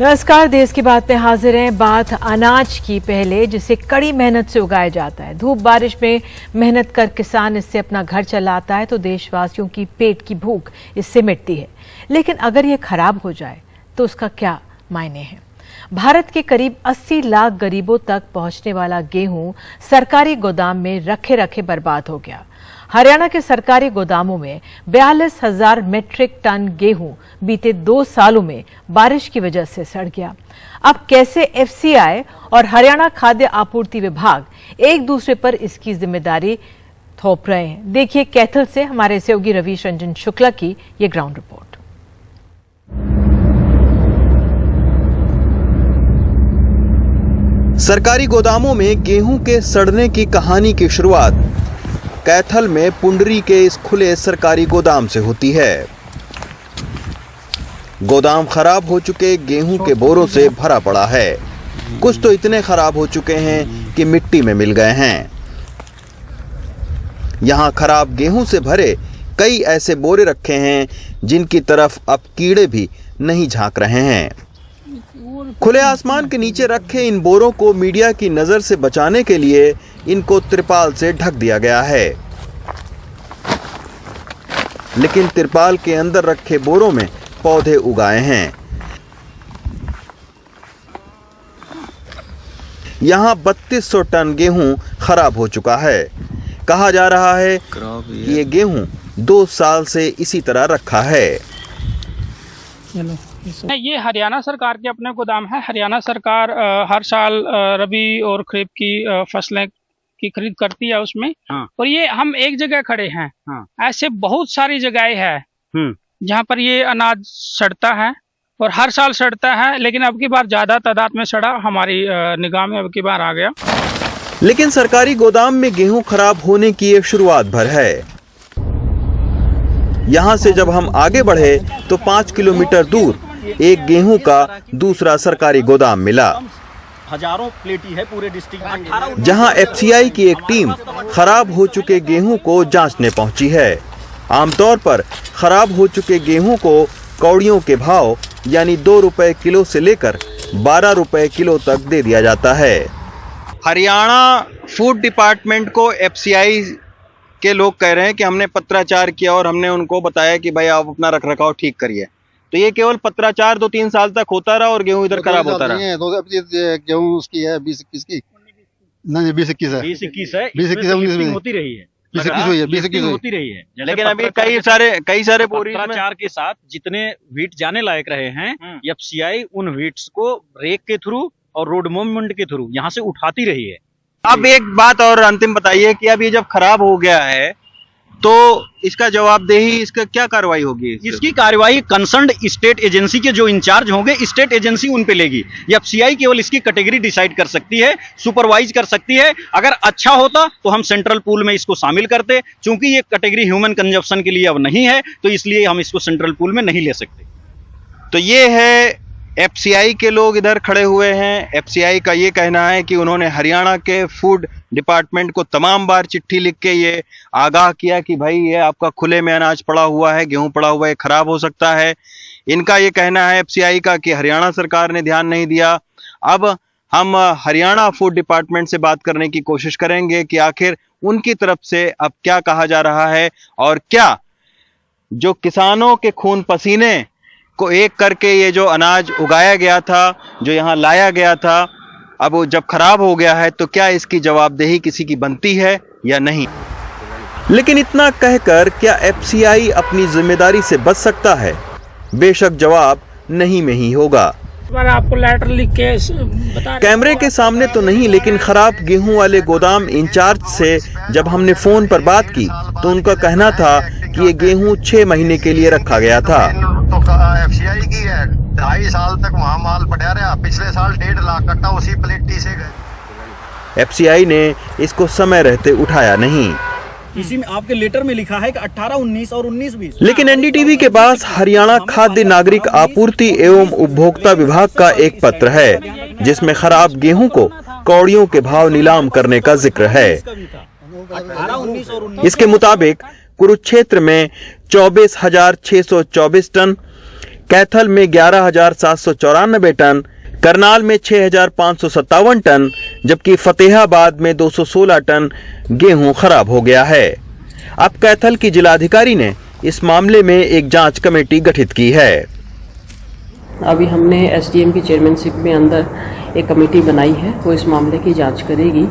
नमस्कार, देश की बात में हाजिर हैं। बात अनाज की पहले, जिसे कड़ी मेहनत से उगाया जाता है। धूप बारिश में मेहनत कर किसान इससे अपना घर चलाता है तो देशवासियों की पेट की भूख इससे मिटती है। लेकिन अगर ये खराब हो जाए तो उसका क्या मायने हैं। भारत के करीब 80 लाख गरीबों तक पहुंचने वाला गेहूं सरकारी गोदाम में रखे रखे बर्बाद हो गया। हरियाणा के सरकारी गोदामों में 42,000 मीट्रिक टन गेहूं बीते 2 सालों में बारिश की वजह से सड़ गया। अब कैसे एफसीआई और हरियाणा खाद्य आपूर्ति विभाग एक दूसरे पर इसकी जिम्मेदारी थोप रहे हैं। देखिए कैथल से हमारे सहयोगी रवीश रंजन शुक्ला की ये ग्राउंड रिपोर्ट। सरकारी गोदामों में गेहूं के सड़ने की कहानी की शुरुआत कैथल में पुंडरी के इस खुले सरकारी गोदाम से होती है। गोदाम खराब हो चुके गेहूं के बोरों से भरा पड़ा है। कुछ तो इतने खराब हो चुके हैं कि मिट्टी में मिल गए हैं। यहां खराब गेहूं से भरे कई ऐसे बोरे रखे हैं जिनकी तरफ अब कीड़े भी नहीं झांक रहे हैं। खुले आसमान के नीचे रखे इन बोरों को मीडिया की नजर से बचाने के लिए इनको तिरपाल से ढक दिया गया है। लेकिन तिरपाल के अंदर रखे बोरों में पौधे उगाए हैं। यहां 3200 टन गेहूं खराब हो चुका है। कहा जा रहा है कि ये गेहूं 2 साल से इसी तरह रखा है। ये हरियाणा सरकार के अपने गोदाम है। हरियाणा सरकार हर साल रबी और खरीफ की फसलें की खरीद करती है उसमें। और ये हम एक जगह खड़े हैं। ऐसे बहुत सारी जगहें हैं जहाँ पर ये अनाज सड़ता है और हर साल सड़ता है, लेकिन अब की बार ज्यादा तादाद में सड़ा हमारी निगाह में अब की बार आ गया। लेकिन सरकारी गोदाम में गेहूं खराब होने की ये शुरुआत भर है। यहाँ से जब हम आगे बढ़े तो 5 किलोमीटर दूर एक गेहूं का दूसरा सरकारी गोदाम मिला, हजारों प्लेटी है पूरे डिस्ट्रिक्ट में, जहां एफसीआई की एक टीम खराब हो चुके गेहूं को जांचने पहुंची है। आमतौर पर खराब हो चुके गेहूं को कौड़ियों के भाव यानी 2 रुपए किलो से लेकर 12 रुपए किलो तक दे दिया जाता है। हरियाणा फूड डिपार्टमेंट को एफसीआई के लोग कह रहे हैं कि हमने पत्राचार किया और हमने उनको बताया कि भाई आप अपना रखरखाव ठीक करिए। तो ये केवल पत्राचार 2-3 साल तक होता रहा और गेहूं इधर खराब होता रहा। गेहूं उसकी है 20-21 की, नहीं 20-21 है, 20-21 है, 20-21 में होती रही है, 20-21 होती रही है। लेकिन अभी कई सारे बोरी पत्राचार के साथ जितने व्हीट जाने लायक रहे हैं, एफसीआई उन व्हीट्स को रेक के थ्रू और रोड मूवमेंट के थ्रू यहाँ से उठाती रही है। अब एक बात और अंतिम बताइए कि अब ये जब खराब हो गया है तो इसका जवाबदेही, इसका क्या कार्रवाई होगी? इसकी कार्रवाई कंसर्न्ड स्टेट एजेंसी के जो इंचार्ज होंगे, स्टेट एजेंसी उन पे लेगी। एफसीआई केवल इसकी कैटेगरी डिसाइड कर सकती है, सुपरवाइज कर सकती है। अगर अच्छा होता तो हम सेंट्रल पूल में इसको शामिल करते। चूंकि ये कैटेगरी ह्यूमन कंजप्शन के लिए अब नहीं है तो इसलिए हम इसको सेंट्रल पूल में नहीं ले सकते। तो ये है एफसीआई के लोग इधर खड़े हुए हैं। एफसीआई का ये कहना है कि उन्होंने हरियाणा के फूड डिपार्टमेंट को तमाम बार चिट्ठी लिख के ये आगाह किया कि भाई ये आपका खुले में अनाज पड़ा हुआ है, गेहूं पड़ा हुआ है, खराब हो सकता है। इनका ये कहना है एफसीआई का कि हरियाणा सरकार ने ध्यान नहीं दिया। अब हम हरियाणा फूड डिपार्टमेंट से बात करने की कोशिश करेंगे कि आखिर उनकी तरफ से अब क्या कहा जा रहा है और क्या जो किसानों के खून पसीने को एक करके ये जो अनाज उगाया गया था, जो यहाँ लाया गया था, अब वो जब खराब हो गया है तो क्या इसकी जवाबदेही किसी की बनती है या नहीं। लेकिन इतना कहकर क्या एफसीआई अपनी जिम्मेदारी से बच सकता है? बेशक जवाब नहीं में ही होगा। आपको लेटर लिख के बता कैमरे के सामने तो नहीं, लेकिन खराब गेहूं वाले गोदाम इंचार्ज से जब हमने फोन पर बात की तो उनका कहना था कि ये गेहूं 6 महीने के लिए रखा गया था। तो एफसीआई की है, 2.5 साल तक वहाँ माल पड़ा रहा। पिछले साल 1.5 लाख कट्टा उसी प्लेटी से गए। एफसीआई ने इसको समय रहते उठाया नहीं। इसी में आपके लेटर में लिखा है कि 18-19 और 19-20। लेकिन एनडीटीवी के पास हरियाणा खाद्य नागरिक आपूर्ति एवं उपभोक्ता विभाग का एक पत्र है जिसमें खराब गेहूं को कौड़ियों के भाव नीलाम करने का जिक्र है। इसके मुताबिक कुरुक्षेत्र में 24,624 टन, कैथल में 11,794 टन, करनाल में 6,557 टन, जबकि फतेहाबाद में 216 टन गेहूं खराब हो गया है। अब कैथल की जिलाधिकारी ने इस मामले में एक जांच कमेटी गठित की है। अभी हमने एसडीएम की चेयरमैनशिप में अंदर एक कमेटी बनाई है, वो इस मामले की जांच करेगी।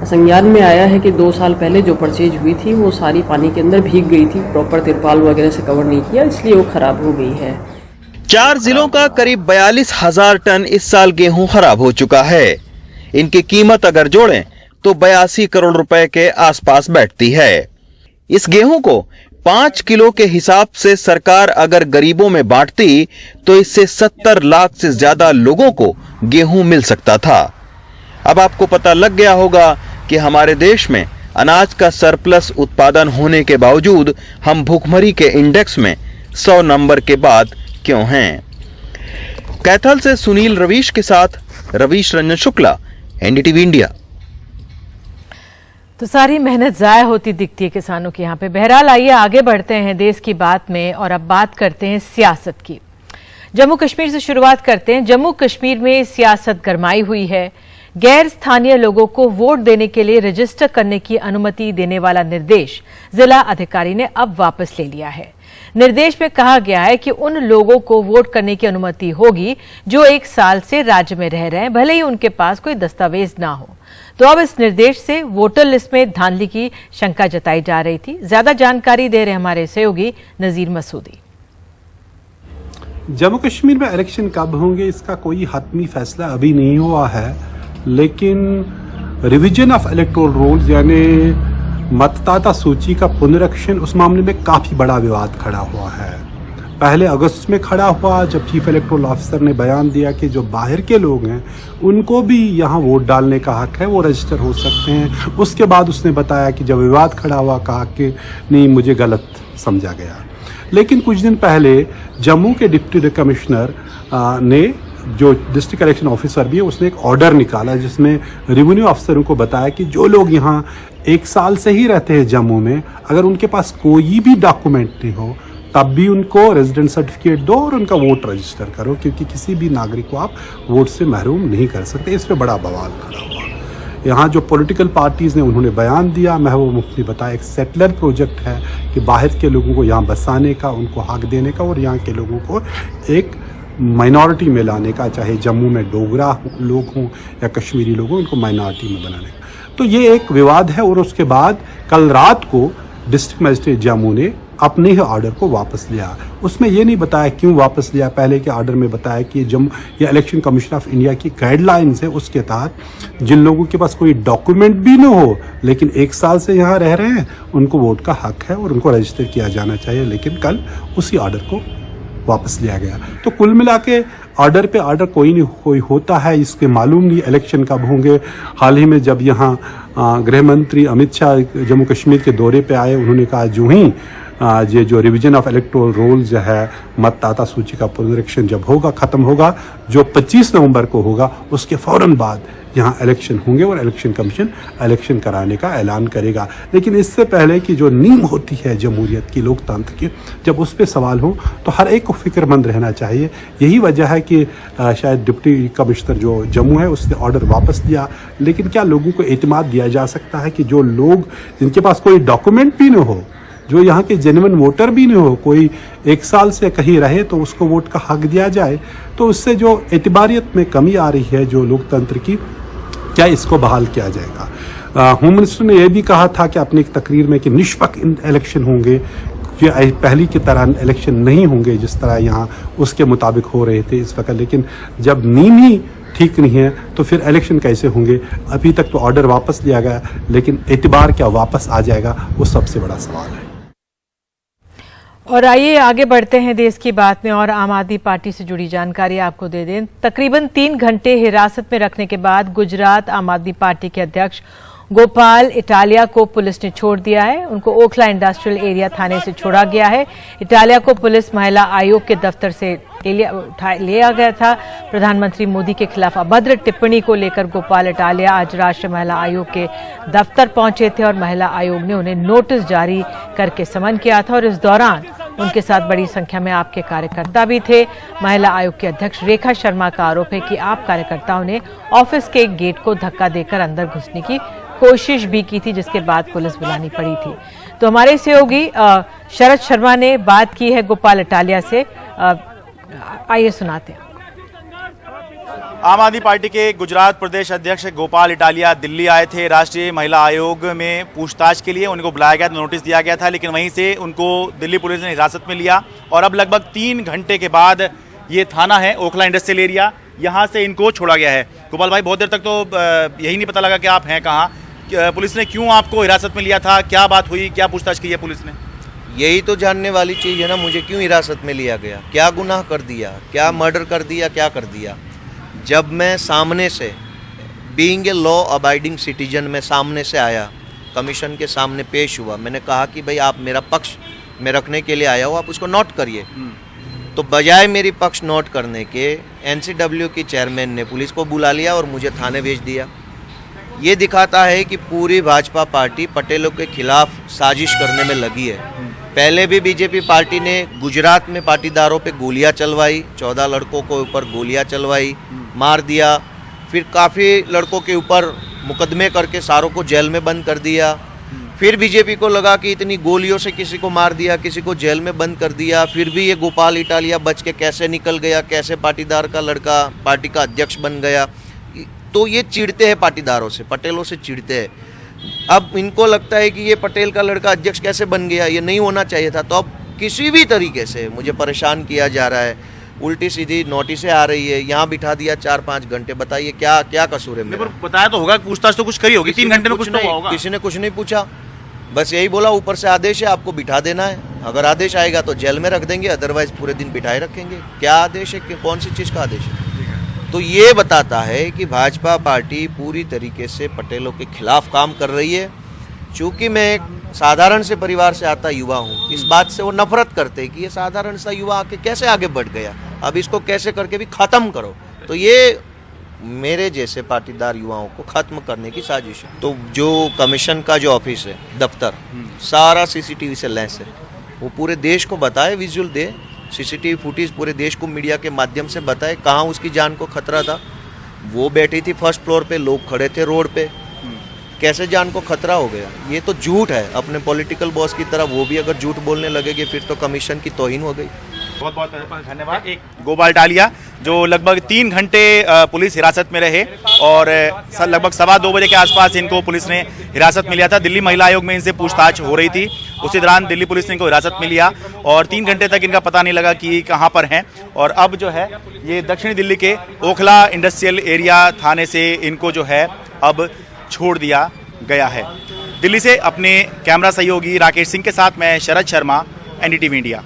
संज्ञान में आया है कि 2 साल पहले जो परचेज हुई थी वो सारी पानी के अंदर भीग गई थी, प्रॉपर तिरपाल वगैरह से कवर नहीं किया, इसलिए वो खराब हो गई है। 4 जिलों का करीब 42,000 टन इस साल गेहूं खराब हो चुका है। इनकी कीमत अगर जोड़ें तो 82 करोड़ रुपए के आसपास बैठती है। इस गेहूं को 5 किलो के हिसाब से सरकार अगर गरीबों में बांटती तो इससे 70 लाख से ज्यादा लोगों को गेहूं मिल सकता था। अब आपको पता लग गया होगा कि हमारे देश में अनाज का सरप्लस उत्पादन होने के बावजूद हम भूखमरी के इंडेक्स में 100 नंबर के बाद क्यों हैं। कैथल से सुनील रवीश के साथ रवीश रंजन शुक्ला, एनडीटीवी इंडिया। तो सारी मेहनत जाया होती दिखती है किसानों की यहाँ पे। बहरहाल आइए आगे बढ़ते हैं देश की बात में और अब बात करते हैं सियासत की। जम्मू कश्मीर से शुरुआत करते हैं। जम्मू कश्मीर में सियासत गरमाई हुई है। गैर स्थानीय लोगों को वोट देने के लिए रजिस्टर करने की अनुमति देने वाला निर्देश जिला अधिकारी ने अब वापस ले लिया है। निर्देश में कहा गया है कि उन लोगों को वोट करने की अनुमति होगी जो 1 साल से राज्य में रह रहे हैं, भले ही उनके पास कोई दस्तावेज ना हो। तो अब इस निर्देश से वोटर लिस्ट में धांधली की शंका जताई जा रही थी। ज्यादा जानकारी दे रहे हमारे सहयोगी नजीर मसूदी। जम्मू कश्मीर में इलेक्शन कब होंगे इसका कोई हतमी फैसला अभी नहीं हुआ है, लेकिन रिवीजन ऑफ इलेक्टोरल रोल्स यानी मतदाता सूची का पुनरीक्षण, उस मामले में काफी बड़ा विवाद खड़ा हुआ है। पहले अगस्त में खड़ा हुआ जब चीफ इलेक्टोरल ऑफिसर ने बयान दिया कि जो बाहर के लोग हैं उनको भी यहाँ वोट डालने का हक है, वो रजिस्टर हो सकते हैं। उसके बाद उसने बताया कि जब विवाद खड़ा हुआ कहा कि नहीं, मुझे गलत समझा गया। लेकिन कुछ दिन पहले जम्मू के डिप्टी कमिश्नर ने, जो डिस्ट्रिक्ट इलेक्शन ऑफिसर भी है, उसने एक ऑर्डर निकाला जिसमें रेवेन्यू अफसरों को बताया कि जो लोग यहाँ 1 साल से ही रहते हैं जम्मू में, अगर उनके पास कोई भी डॉक्यूमेंट नहीं हो तब भी उनको रेजिडेंट सर्टिफिकेट दो और उनका वोट रजिस्टर करो, क्योंकि किसी भी नागरिक को आप वोट से महरूम नहीं कर सकते। इस पर बड़ा बवाल खड़ा हुआ। यहाँ जो पॉलिटिकल पार्टीज़ ने उन्होंने बयान दिया, महबूब मुफ्ती बताया एक सेटलर प्रोजेक्ट है कि बाहर के लोगों को यहाँ बसाने का, उनको हक देने का और यहाँ के लोगों को एक माइनॉरिटी में लाने का, चाहे जम्मू में डोगरा लोग हों या कश्मीरी लोग हों, उनको माइनॉरिटी में बनाने का। तो ये एक विवाद है। और उसके बाद कल रात को डिस्ट्रिक्ट मजिस्ट्रेट जम्मू ने अपने ही ऑर्डर को वापस लिया। उसमें ये नहीं बताया क्यों वापस लिया। पहले के ऑर्डर में बताया कि या इलेक्शन कमीशन ऑफ इंडिया की गाइडलाइंस है, उसके तहत जिन लोगों के पास कोई डॉक्यूमेंट भी न हो लेकिन 1 साल से यहाँ रह रहे हैं, उनको वोट का हक है और उनको रजिस्टर किया जाना चाहिए। लेकिन कल उसी ऑर्डर को वापस लिया गया। तो कुल मिला के ऑर्डर पे ऑर्डर कोई होता है, इसके मालूम नहीं इलेक्शन कब होंगे। हाल ही में जब यहाँ गृह मंत्री अमित शाह जम्मू कश्मीर के दौरे पे आए, उन्होंने कहा जो ही ये जो रिवीजन ऑफ इलेक्टोरल रोल्स जो है, मतदाता सूची का पुनरीक्षण जब होगा, ख़त्म होगा, जो 25 नवंबर को होगा, उसके फ़ौरन बाद यहाँ इलेक्शन होंगे और इलेक्शन कमीशन इलेक्शन कराने का ऐलान करेगा। लेकिन इससे पहले की जो नींव होती है जमहूरियत की, लोकतंत्र की, जब उस पर सवाल हो तो हर एक को फिक्रमंद रहना चाहिए। यही वजह है कि शायद डिप्टी कमिश्नर जो जम्मू है उसने ऑर्डर वापस लिया। लेकिन क्या लोगों को एतमाद दिया जा सकता है कि जो लोग जिनके पास कोई डॉक्यूमेंट भी न हो, जो यहाँ के जेन्युइन वोटर भी नहीं हो, कोई 1 साल से कहीं रहे तो उसको वोट का हक दिया जाए? तो उससे जो एतबारियत में कमी आ रही है जो लोकतंत्र की, क्या इसको बहाल किया जाएगा? होम मिनिस्टर ने यह भी कहा था कि अपनी एक तकरीर में कि निष्पक्ष इलेक्शन होंगे, कि पहली की तरह इलेक्शन नहीं होंगे जिस तरह यहाँ उसके मुताबिक हो रहे थे इस वक्त। लेकिन जब नींव ही ठीक नहीं है तो फिर इलेक्शन कैसे होंगे? अभी तक तो ऑर्डर वापस लिया गया, लेकिन एतबार क्या वापस आ जाएगा, वो सबसे बड़ा सवाल है। और आइए आगे बढ़ते हैं देश की बात में और आम आदमी पार्टी से जुड़ी जानकारी आपको दे दें। तकरीबन 3 घंटे हिरासत में रखने के बाद गुजरात आम आदमी पार्टी के अध्यक्ष गोपाल इटालिया को पुलिस ने छोड़ दिया है। उनको ओखला इंडस्ट्रियल एरिया थाने से छोड़ा गया है। इटालिया को पुलिस महिला आयोग के दफ्तर से लिया गया था। प्रधानमंत्री मोदी के खिलाफ अभद्र टिप्पणी को लेकर गोपाल इटालिया आज राष्ट्रीय महिला आयोग के दफ्तर पहुंचे थे और महिला आयोग ने उन्हें नोटिस जारी करके समन किया था और इस दौरान उनके साथ बड़ी संख्या में आपके कार्यकर्ता भी थे। महिला आयोग की अध्यक्ष रेखा शर्मा का आरोप है कि आप कार्यकर्ताओं ने ऑफिस के गेट को धक्का देकर अंदर घुसने की कोशिश भी की थी, जिसके बाद पुलिस बुलानी पड़ी थी। तो हमारे सहयोगी शरद शर्मा ने बात की है गोपाल इटालिया से। आइए सुनाते हैं। आम आदमी पार्टी के गुजरात प्रदेश अध्यक्ष गोपाल इटालिया दिल्ली आए थे राष्ट्रीय महिला आयोग में पूछताछ के लिए। उनको बुलाया गया, नोटिस दिया गया था, लेकिन वहीं से उनको दिल्ली पुलिस ने हिरासत में लिया और अब लगभग 3 घंटे के बाद ये थाना है ओखला इंडस्ट्रियल एरिया, यहाँ से इनको छोड़ा गया है। गोपाल भाई, बहुत देर तक तो यही नहीं पता लगा कि आप हैं कहाँ। पुलिस ने क्यों आपको हिरासत में लिया था, क्या बात हुई, क्या पूछताछ की है पुलिस ने? यही तो जानने वाली चीज़ है ना, मुझे क्यों हिरासत में लिया गया, क्या गुनाह कर दिया, क्या मर्डर कर दिया, क्या कर दिया। जब मैं सामने से being a law abiding citizen में सामने से आया, कमीशन के सामने पेश हुआ, मैंने कहा कि भाई आप मेरा पक्ष में रखने के लिए आया हो, आप उसको नोट करिए। तो बजाय मेरी पक्ष नोट करने के एनसीडब्ल्यू की चेयरमैन ने पुलिस को बुला लिया और मुझे थाने भेज दिया। ये दिखाता है कि पूरी भाजपा पार्टी पटेलों के खिलाफ साजिश करने में लगी है। पहले भी बीजेपी पार्टी ने गुजरात में पाटीदारों पे गोलियां चलवाई, 14 लड़कों को ऊपर गोलियां चलवाई, मार दिया। फिर काफ़ी लड़कों के ऊपर मुकदमे करके सारों को जेल में बंद कर दिया। फिर बीजेपी को लगा कि इतनी गोलियों से किसी को मार दिया, किसी को जेल में बंद कर दिया, फिर भी ये गोपाल इटालिया बच के कैसे निकल गया, कैसे पाटीदार का लड़का पार्टी का अध्यक्ष बन गया। तो ये चिढ़ते हैं पाटीदारों से, पटेलों से चिढ़ते हैं। अब इनको लगता है कि ये पटेल का लड़का अध्यक्ष कैसे बन गया, ये नहीं होना चाहिए था। तो अब किसी भी तरीके से मुझे परेशान किया जा रहा है, उल्टी सीधी नोटिसें आ रही है, यहाँ बिठा दिया 4-5 घंटे। बताइए क्या क्या कसूर है मेरा? बताया तो होगा, पूछताछ तो कुछ करी होगी, 3 घंटे में कुछ तो हुआ होगा। किसी ने कुछ नहीं पूछा, बस यही बोला ऊपर से आदेश है, आपको बिठा देना है। अगर आदेश आएगा तो जेल में रख देंगे, अदरवाइज पूरे दिन बिठाए रखेंगे। क्या आदेश है, कौन सी चीज़ का आदेश है? तो ये बताता है कि भाजपा पार्टी पूरी तरीके से पटेलों के खिलाफ काम कर रही है। चूँकि मैं एक साधारण से परिवार से आता युवा हूँ, इस बात से वो नफरत करते हैं कि ये साधारण सा युवा आके कैसे आगे बढ़ गया, अब इसको कैसे करके भी ख़त्म करो। तो ये मेरे जैसे पाटीदार युवाओं को ख़त्म करने की साजिश है। तो जो कमीशन का जो ऑफिस है, दफ्तर, सारा सीसीटीवी से लैस है। वो पूरे देश को बताए, विजुअल दे, सीसीटीवी फुटेज पूरे देश को मीडिया के माध्यम से बताए कहाँ उसकी जान को खतरा था। वो बैठी थी फर्स्ट फ्लोर पे, लोग खड़े थे रोड पे, कैसे जान को खतरा हो गया। ये तो झूठ है, अपने पॉलिटिकल बॉस की तरह वो भी अगर झूठ बोलने लगेगी फिर तो कमीशन की तौहीन हो गई। बहुत बहुत धन्यवाद। गोपाल इटालिया जो लगभग 3 घंटे पुलिस हिरासत में रहे और लगभग 2:15 बजे के आसपास इनको पुलिस ने हिरासत में लिया था। दिल्ली महिला आयोग में इनसे पूछताछ हो रही थी, उसी दौरान दिल्ली पुलिस ने इनको हिरासत में लिया और 3 घंटे तक इनका पता नहीं लगा कि कहाँ पर हैं। और अब जो है ये दक्षिणी दिल्ली के ओखला इंडस्ट्रियल एरिया थाने से इनको जो है अब छोड़ दिया गया है। दिल्ली से अपने कैमरा सहयोगी राकेश सिंह के साथ मैं Sharad Sharma, NDTV India.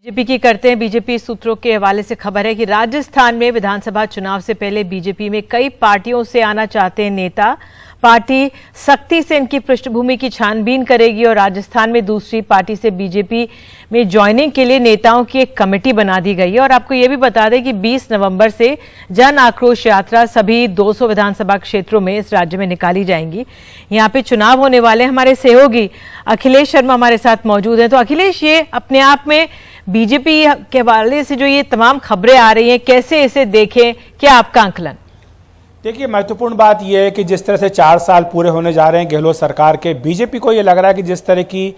BJP की करते हैं। बीजेपी सूत्रों के हवाले से खबर है कि राजस्थान में विधानसभा चुनाव से पहले बीजेपी में कई पार्टियों से आना चाहते हैं नेता। पार्टी सख्ती से इनकी पृष्ठभूमि की छानबीन करेगी और राजस्थान में दूसरी पार्टी से बीजेपी में ज्वाइनिंग के लिए नेताओं की एक कमेटी बना दी गई है। और आपको ये भी बता दें कि 20 नवंबर से जन आक्रोश यात्रा सभी 200 विधानसभा क्षेत्रों में इस राज्य में निकाली जाएंगी। यहाँ पे चुनाव होने वाले हमारे सहयोगी अखिलेश शर्मा हमारे साथ मौजूद हैं। तो अखिलेश, ये अपने आप में बीजेपी के हवाले से जो ये तमाम खबरें आ रही हैं, कैसे इसे देखें, क्या आपका आंकलन? देखिए, महत्वपूर्ण बात यह है कि जिस तरह से 4 साल पूरे होने जा रहे हैं गहलोत सरकार के, बीजेपी को ये लग रहा है कि जिस तरह की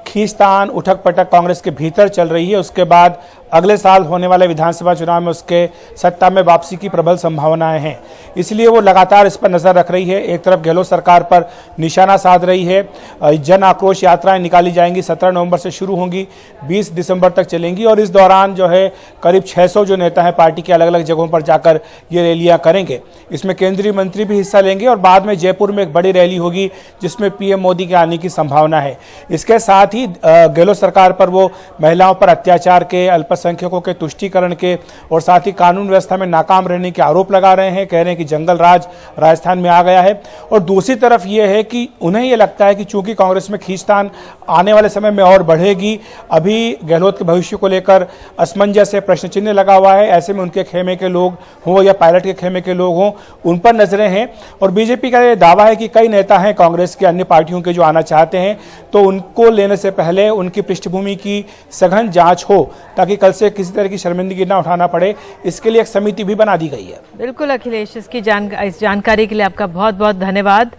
खींचतान उठक पटक कांग्रेस के भीतर चल रही है, उसके बाद अगले साल होने वाले विधानसभा चुनाव में उसके सत्ता में वापसी की प्रबल संभावनाएं हैं। इसलिए वो लगातार इस पर नजर रख रही है। एक तरफ गहलोत सरकार पर निशाना साध रही है। जन आक्रोश यात्राएं निकाली जाएंगी, 17 नवंबर से शुरू होंगी, 20 दिसंबर तक चलेंगी और इस दौरान जो है करीब 600 जो नेता हैं पार्टी के अलग अलग जगहों पर जाकर ये रैलियां करेंगे। इसमें केंद्रीय मंत्री भी हिस्सा लेंगे और बाद में जयपुर में एक बड़ी रैली होगी जिसमें पीएम मोदी के आने की संभावना है। इसके साथ ही गहलोत सरकार पर वो महिलाओं पर अत्याचार के, अल्पसंख्यकों के तुष्टीकरण के और साथ ही कानून व्यवस्था में नाकाम रहने के आरोप लगा रहे हैं। कह रहे हैं कि जंगल राज राजस्थान में आ गया है। और दूसरी तरफ ये है कि उन्हें ये लगता है कि चूंकि कांग्रेस में खींचतान आने वाले समय में और बढ़ेगी, अभी गहलोत के भविष्य को लेकर असमंजस है, प्रश्न चिन्ह लगा हुआ है। ऐसे में उनके खेमे के लोग हों या पायलट के खेमे के लोग हों, उन पर नजरें हैं। और बीजेपी का ये दावा है कि कई नेता हैं कांग्रेस के, अन्य पार्टियों के जो आना चाहते हैं, तो उनको उनको लेने से पहले उनकी पृष्ठभूमि की सघन जांच हो, ताकि कल से किसी तरह की शर्मिंदगी ना उठाना पड़े। इसके लिए एक समिति भी बना दी गई है। बिल्कुल अखिलेश, इस जानकारी के लिए आपका बहुत बहुत धन्यवाद।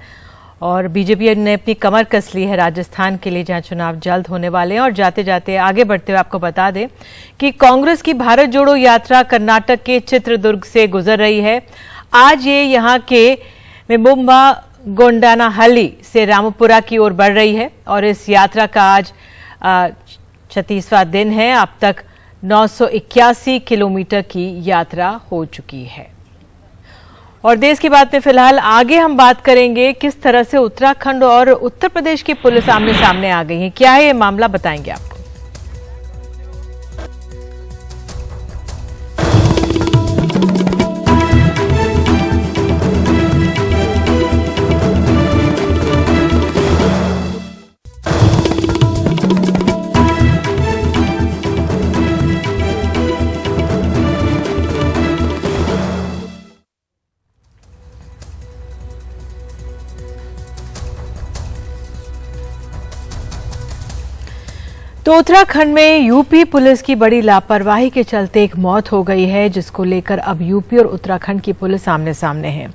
और बीजेपी ने अपनी कमर कस ली है राजस्थान के लिए, जहां चुनाव जल्द होने वाले हैं। और जाते जाते आगे बढ़ते हुए आपको बता दें कि कांग्रेस की भारत जोड़ो यात्रा कर्नाटक के चित्रदुर्ग से गुजर रही है। आज ये यहाँ के मेबुम्बा गोंडानाहल्ली से रामपुरा की ओर बढ़ रही है और इस यात्रा का आज 36वां दिन है। अब तक 981 किलोमीटर की यात्रा हो चुकी है। और देश की बात में फिलहाल आगे हम बात करेंगे किस तरह से उत्तराखंड और उत्तर प्रदेश की पुलिस आमने सामने आ गई है, क्या है ये मामला, बताएंगे आपको। तो उत्तराखंड में यूपी पुलिस की बड़ी लापरवाही के चलते एक मौत हो गई है, जिसको लेकर अब यूपी और उत्तराखंड की पुलिस आमने सामने है।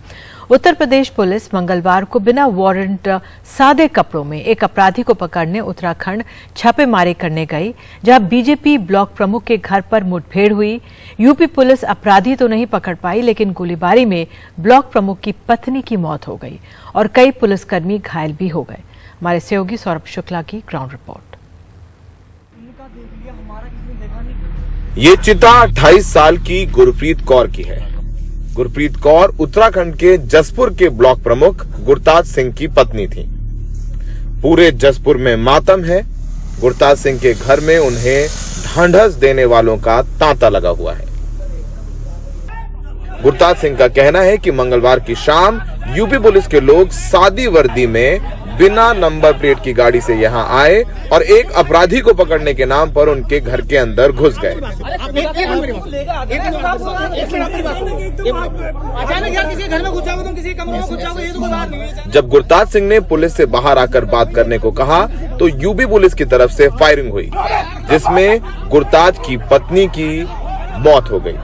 उत्तर प्रदेश पुलिस मंगलवार को बिना वारंट सादे कपड़ों में एक अपराधी को पकड़ने उत्तराखंड छापेमारी करने गई, जहां बीजेपी ब्लॉक प्रमुख के घर पर मुठभेड़ हुई। यूपी पुलिस अपराधी तो नहीं पकड़ पाई, लेकिन गोलीबारी में ब्लॉक प्रमुख की पत्नी की मौत हो गई और कई पुलिसकर्मी घायल भी हो गए। हमारे सहयोगी सौरभ शुक्ला की ग्राउंड रिपोर्ट। ये चिता 28 साल की गुरप्रीत कौर की है। गुरप्रीत कौर उत्तराखंड के जसपुर के ब्लॉक प्रमुख गुरताज सिंह की पत्नी थी। पूरे जसपुर में मातम है। गुरताज सिंह के घर में उन्हें ढांढस देने वालों का तांता लगा हुआ है। गुरताज सिंह का कहना है कि मंगलवार की शाम यूपी पुलिस के लोग सादी वर्दी में बिना नंबर प्लेट की गाड़ी से यहां आए और एक अपराधी को पकड़ने के नाम पर उनके घर के अंदर घुस गए। जब गुरताज सिंह ने पुलिस से बाहर आकर बात करने को कहा तो यूपी पुलिस की तरफ से फायरिंग हुई, जिसमें गुरताज की पत्नी की मौत हो गई।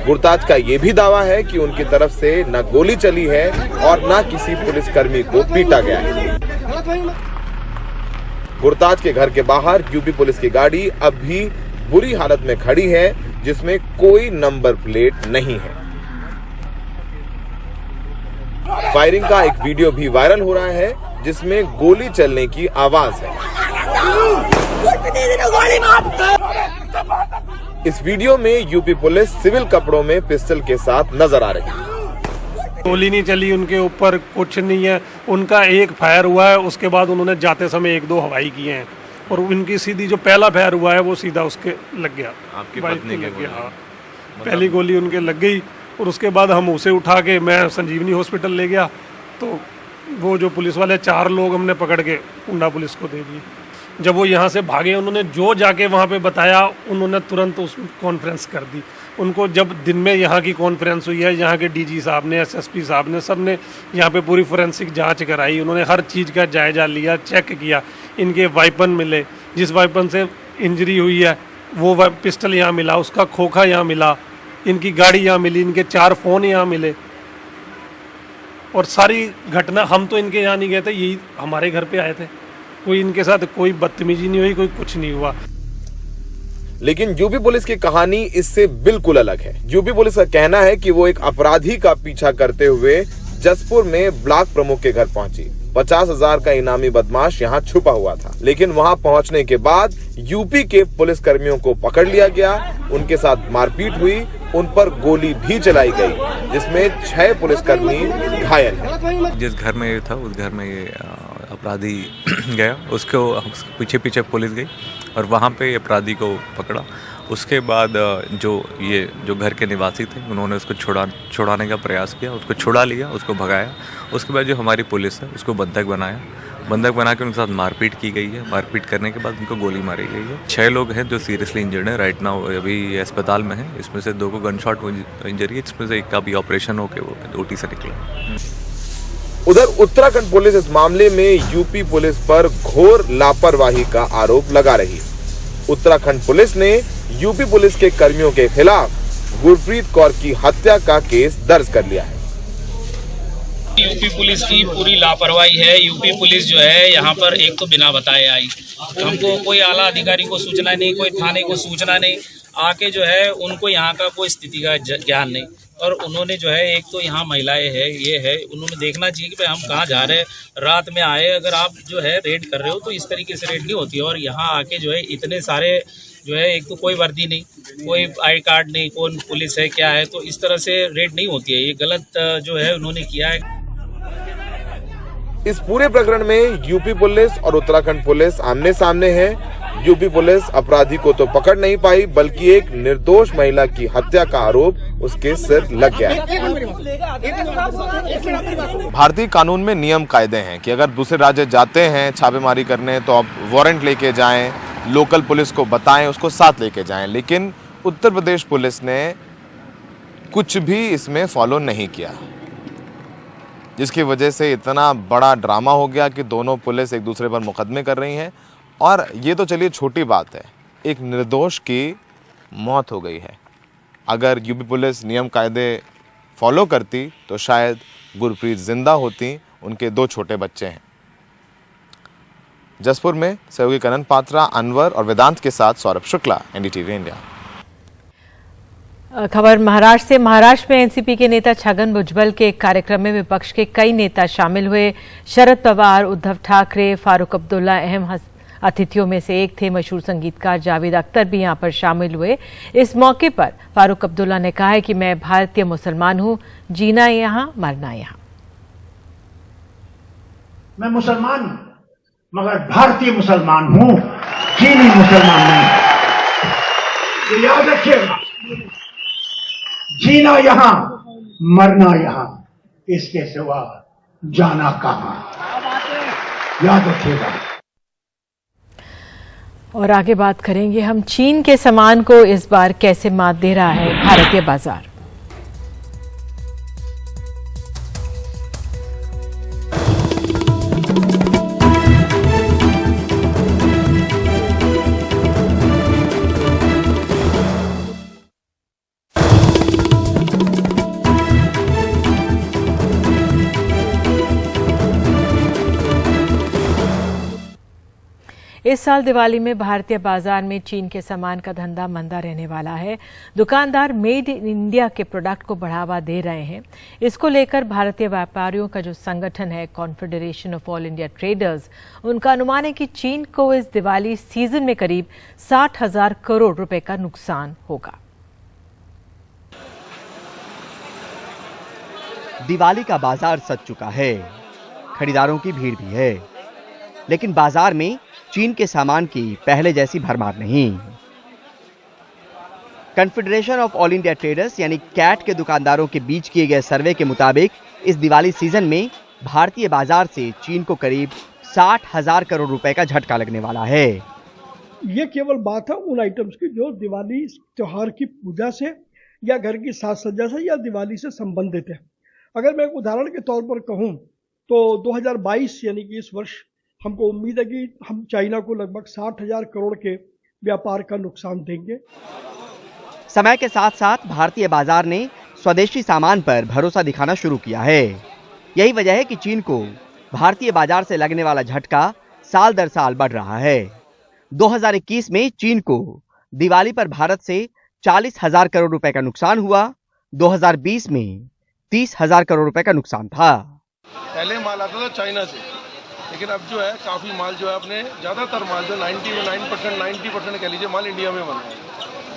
गुरताज का ये भी दावा है कि उनकी तरफ से न गोली चली है और न किसी पुलिसकर्मी को पीटा गया है। गुरताज के घर के बाहर यूपी पुलिस की गाड़ी अब भी बुरी हालत में खड़ी है, जिसमें कोई नंबर प्लेट नहीं है। फायरिंग का एक वीडियो भी वायरल हो रहा है, जिसमें गोली चलने की आवाज है। इस वीडियो में यूपी पुलिस सिविल कपड़ों में पिस्टल के साथ नजर आ रही है। गोली नहीं चली उनके ऊपर, कुछ नहीं है। उनका एक फायर हुआ है, उसके बाद उन्होंने जाते समय 1-2 हवाई किए हैं और उनकी सीधी जो पहला फायर हुआ है वो सीधा उसके लग गया। आपकी पत्नी के लग गया, हाँ। पहली गोली उनके लग गई और उसके बाद हम उसे उठा के मैं संजीवनी हॉस्पिटल ले गया, तो वो जो पुलिस वाले 4 लोग हमने पकड़ के उन्ना पुलिस को दे दिए। जब वो यहाँ से भागे, उन्होंने जो जाके वहाँ पे बताया, उन्होंने तुरंत उस कॉन्फ्रेंस कर दी। उनको जब दिन में यहाँ की कॉन्फ्रेंस हुई है, यहाँ के डीजी साहब ने, एसएसपी साहब ने, सब ने यहाँ पे पूरी फोरेंसिक जांच कराई। उन्होंने हर चीज़ का जायजा लिया, चेक किया। इनके वाइपन मिले, जिस वाइपन से इंजरी हुई है वो पिस्टल यहाँ मिला, उसका खोखा यहाँ मिला, इनकी गाड़ी यहाँ मिली, इनके 4 फ़ोन यहाँ मिले। और सारी घटना, हम तो इनके यहाँ नहीं गए थे, यही हमारे घर पे आए थे। कोई इनके साथ कोई बदतमीजी नहीं हुई, कोई कुछ नहीं हुआ। लेकिन यूपी पुलिस की कहानी इससे बिल्कुल अलग है। यूपी पुलिस का कहना है कि वो एक अपराधी का पीछा करते हुए जसपुर में ब्लॉक प्रमुख के घर पहुंची। 50,000 का इनामी बदमाश यहाँ छुपा हुआ था, लेकिन वहाँ पहुँचने के बाद यूपी के पुलिस कर्मियों को पकड़ लिया गया, उनके साथ मारपीट हुई, उन पर गोली भी चलाई गई, जिसमें 6 पुलिसकर्मी घायल हैं। जिस घर में था उस घर में ये अपराधी गया, उसको पीछे पीछे पुलिस गई और वहाँ पे अपराधी को पकड़ा। उसके बाद जो घर के निवासी थे, उन्होंने उसको छुड़ाने का प्रयास किया, उसको छुड़ा लिया, उसको भगाया। उसके बाद जो हमारी पुलिस है उसको बंधक बनाया बंधक बना के उनके साथ मारपीट की गई है। मारपीट करने के बाद उनको गोली मारी गई है। 6 लोग हैं जो सीरियसली इंजर्ड हैं, राइट नाउ अभी अस्पताल में हैं। इसमें से 2 को गन शॉट इंजरी है, जिसमें से एक का भी ऑपरेशन होकर वो ओटी से निकला। उधर उत्तराखंड पुलिस इस मामले में यूपी पुलिस पर घोर लापरवाही का आरोप लगा रही है। उत्तराखंड पुलिस ने यूपी पुलिस के कर्मियों के खिलाफ गुरप्रीत कौर की हत्या का केस दर्ज कर लिया है। यूपी पुलिस की पूरी लापरवाही है। यूपी पुलिस जो है यहाँ पर एक तो बिना बताए आई, हमको कोई आला अधिकारी को सूचना नहीं, कोई थाने को सूचना नहीं, आके जो है उनको यहाँ का कोई स्थिति का ज्ञान नहीं। और उन्होंने जो है एक तो यहाँ महिलाएं है, ये है, उन्होंने देखना चाहिए कि भाई हम कहाँ जा रहे हैं, रात में आए, अगर आप जो है रेड कर रहे हो तो इस तरीके से रेड नहीं होती है। और यहाँ आके जो है इतने सारे जो है, एक तो कोई वर्दी नहीं, कोई आई कार्ड नहीं, कौन पुलिस है क्या है, तो इस तरह से रेड नहीं होती है। ये गलत जो है उन्होंने किया है। इस पूरे प्रकरण में यूपी पुलिस और उत्तराखंड पुलिस आमने सामने है। यूपी पुलिस अपराधी को तो पकड़ नहीं पाई, बल्कि एक निर्दोष महिला की हत्या का आरोप उसके सिर लग गया है। भारतीय कानून में नियम कायदे हैं कि अगर दूसरे राज्य जाते हैं छापेमारी करने तो आप वारंट लेके जाएं, लोकल पुलिस को बताएं, उसको साथ लेके जाएं। लेकिन उत्तर प्रदेश पुलिस ने कुछ भी इसमें फॉलो नहीं किया, जिसकी वजह से इतना बड़ा ड्रामा हो गया कि दोनों पुलिस एक दूसरे पर मुकदमे कर रही हैं। और ये तो चलिए छोटी बात है, एक निर्दोष की मौत हो गई है। अगर यूपी पुलिस नियम कायदे फॉलो करती तो शायद गुरप्रीत जिंदा होती, उनके 2 छोटे बच्चे हैं। जसपुर में सहयोगी कनन पात्रा, अनवर और वेदांत के साथ सौरभ शुक्ला, एनडीटीवी इंडिया। खबर महाराष्ट्र से। महाराष्ट्र में एनसीपी के नेता छगन भुजबल के एक कार्यक्रम में विपक्ष के कई नेता शामिल हुए। शरद पवार, उद्धव ठाकरे, फारूक अब्दुल्ला अहम अतिथियों में से एक थे। मशहूर संगीतकार जावेद अख्तर भी यहां पर शामिल हुए। इस मौके पर फारूक अब्दुल्ला ने कहा है कि मैं भारतीय मुसलमान हूं, जीना यहां, मरना यहां। मैं मुसलमान हूं, मगर भारतीय मुसलमान हूं, चीनी मुसलमान नहीं। तो याद रखिएगा, जीना यहां, मरना यहां, इसके सिवा जाना कहां, याद रखिएगा। और आगे बात करेंगे हम, चीन के सामान को इस बार कैसे मात दे रहा है भारतीय बाजार। इस साल दिवाली में भारतीय बाजार में चीन के सामान का धंधा मंदा रहने वाला है। दुकानदार मेड इन इंडिया के प्रोडक्ट को बढ़ावा दे रहे हैं। इसको लेकर भारतीय व्यापारियों का जो संगठन है, confederation of all India traders, उनका अनुमान है कि चीन को इस दिवाली सीजन में करीब 60,000 करोड़ रुपए का नुकसान होगा। दिवाली का बाजार सज चुका है, खरीदारों की भीड़ भी है, लेकिन बाजार में चीन के सामान की पहले जैसी भरमार नहीं। Confederation of all India traders यानी कैट के दुकानदारों के बीच किए गए सर्वे के मुताबिक इस दिवाली सीजन में भारतीय बाजार से चीन को करीब 60,000 करोड़ रुपए का झटका लगने वाला है। ये केवल बात है उन आइटम्स की जो दिवाली त्योहार की पूजा से या घर की साज सज्जा से या दिवाली से संबंधित है। अगर मैं एक उदाहरण के तौर पर कहूं तो 2022 यानी कि इस वर्ष हमको उम्मीद है कि हम चाइना को लगभग 60,000 करोड़ के व्यापार का नुकसान देंगे। समय के साथ साथ भारतीय बाजार ने स्वदेशी सामान पर भरोसा दिखाना शुरू किया है। यही वजह है कि चीन को भारतीय बाजार से लगने वाला झटका साल दर साल बढ़ रहा है। 2021 में चीन को दिवाली पर भारत से 40,000 करोड़ रुपए का नुकसान हुआ। 2020 में 30,000 करोड़ रुपए का नुकसान था। पहले माल आता था चाइना से, लेकिन अब जो है काफी माल जो है अपने ज्यादातर माल जो 90% कह लीजिए माल इंडिया में बन रहा है।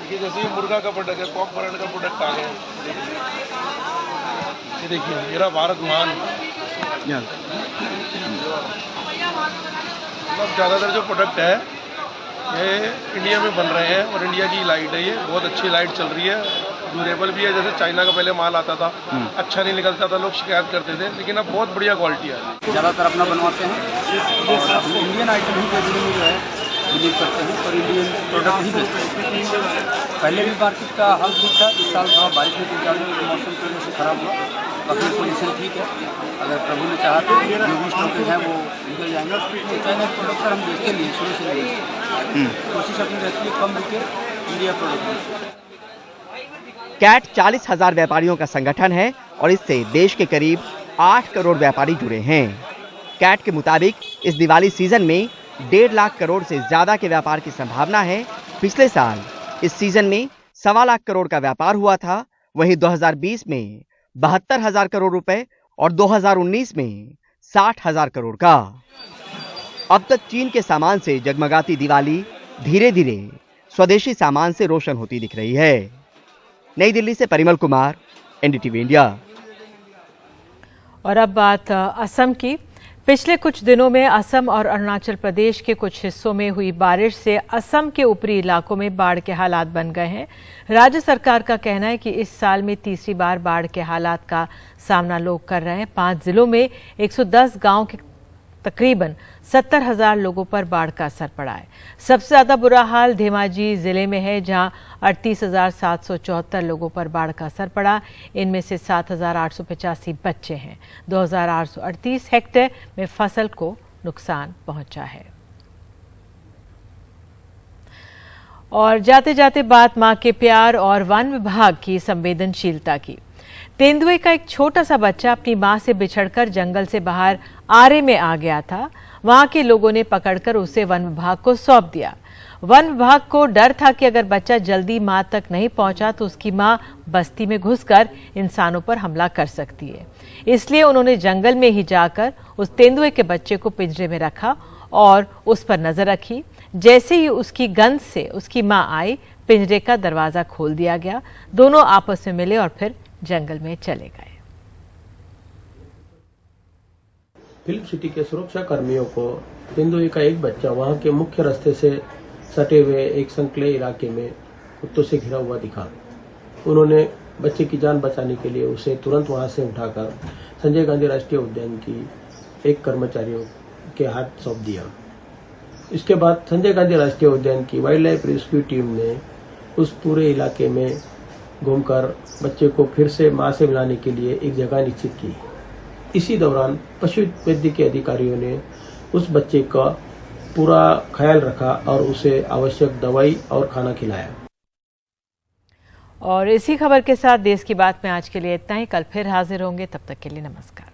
देखिए जैसे मुर्गा का प्रोडक्ट है, पॉक ब्रांड का प्रोडक्ट आ गया। ये देखिए मेरा भारत महान, मतलब ज्यादातर जो प्रोडक्ट है ये इंडिया में बन रहे हैं और इंडिया की लाइट है, ये बहुत अच्छी लाइट चल रही है। ड्यूरेबल भी है। जैसे चाइना का पहले माल आता था, अच्छा नहीं निकलता था, लोग शिकायत करते थे, लेकिन अब बहुत बढ़िया क्वालिटी है। ज़्यादातर अपना बनवाते हैं और इंडियन आइटम ही बेचने में जो है बिलीव करते हैं और इंडियन प्रोडक्ट ही बेचते हैं। पहले भी मार्केट का हाल ठीक था, इस साल थोड़ा बारिश में मौसम की वजह से खराब हुआ, बाकी पोजीशन ठीक है। अगर प्रभु ने चाहा तो जो भी स्टॉकेज है वो निकल जाएंगे। तो चाइना प्रोडक्ट हम बेचते नहीं, शुरू से नहीं, कोशिश अपनी रहती है कम बिके, इंडिया प्रोडक्ट। कैट 40,000 व्यापारियों का संगठन है और इससे देश के करीब 8 करोड़ व्यापारी जुड़े हैं। कैट के मुताबिक इस दिवाली सीजन में 1.5 लाख करोड़ से ज्यादा के व्यापार की संभावना है। पिछले साल इस सीजन में 1.25 लाख करोड़ का व्यापार हुआ था। वहीं 2020 में 72,000 करोड़ रुपए और 2019 में 60,000 करोड़ का। अब तक चीन के सामान से जगमगाती दिवाली धीरे धीरे स्वदेशी सामान से रोशन होती दिख रही है। नई दिल्ली से परिमल कुमार, एनडीटीवी इंडिया। और अब बात असम की। पिछले कुछ दिनों में असम और अरुणाचल प्रदेश के कुछ हिस्सों में हुई बारिश से असम के ऊपरी इलाकों में बाढ़ के हालात बन गए हैं। राज्य सरकार का कहना है कि इस साल में तीसरी बार बाढ़ के हालात का सामना लोग कर रहे हैं। 5 जिलों में 110 गांव के तकरीबन 70,000 लोगों पर बाढ़ का असर पड़ा है। सबसे ज्यादा बुरा हाल धेमाजी जिले में है, जहां 38,774 लोगों पर बाढ़ का असर पड़ा। इनमें से 7,885 बच्चे हैं। 2,838 हेक्टेयर में फसल को नुकसान पहुंचा है। और जाते जाते बात मां के प्यार और वन विभाग की संवेदनशीलता की। तेंदुए का एक छोटा सा बच्चा अपनी मां से बिछड़कर जंगल से बाहर आरे में आ गया था। वहां के लोगों ने पकड़कर उसे वन विभाग को सौंप दिया। वन विभाग को डर था कि अगर बच्चा जल्दी मां तक नहीं पहुंचा तो उसकी मां बस्ती में घुसकर इंसानों पर हमला कर सकती है। इसलिए उन्होंने जंगल में ही जाकर उस तेंदुए के बच्चे को पिंजरे में रखा और उस पर नजर रखी। जैसे ही उसकी गंध से उसकी मां आई, पिंजरे का दरवाजा खोल दिया गया। दोनों आपस में मिले और फिर जंगल में चले गए। फिल्म सिटी के सुरक्षा कर्मियों को तेंदुए का एक बच्चा वहां के मुख्य रास्ते से सटे हुए एक संकले इलाके में कुत्तों से घिरा हुआ दिखा। उन्होंने बच्चे की जान बचाने के लिए उसे तुरंत वहां से उठाकर संजय गांधी राष्ट्रीय उद्यान की एक कर्मचारियों के हाथ सौंप दिया। इसके बाद संजय गांधी राष्ट्रीय उद्यान की वाइल्ड लाइफ रेस्क्यू टीम ने उस पूरे इलाके में घूमकर बच्चे को फिर से मां से मिलाने के लिए एक जगह निश्चित की। इसी दौरान पशु वैद्य के अधिकारियों ने उस बच्चे का पूरा ख्याल रखा और उसे आवश्यक दवाई और खाना खिलाया। और इसी खबर के साथ देश की बात में आज के लिए इतना ही। कल फिर हाजिर होंगे, तब तक के लिए नमस्कार।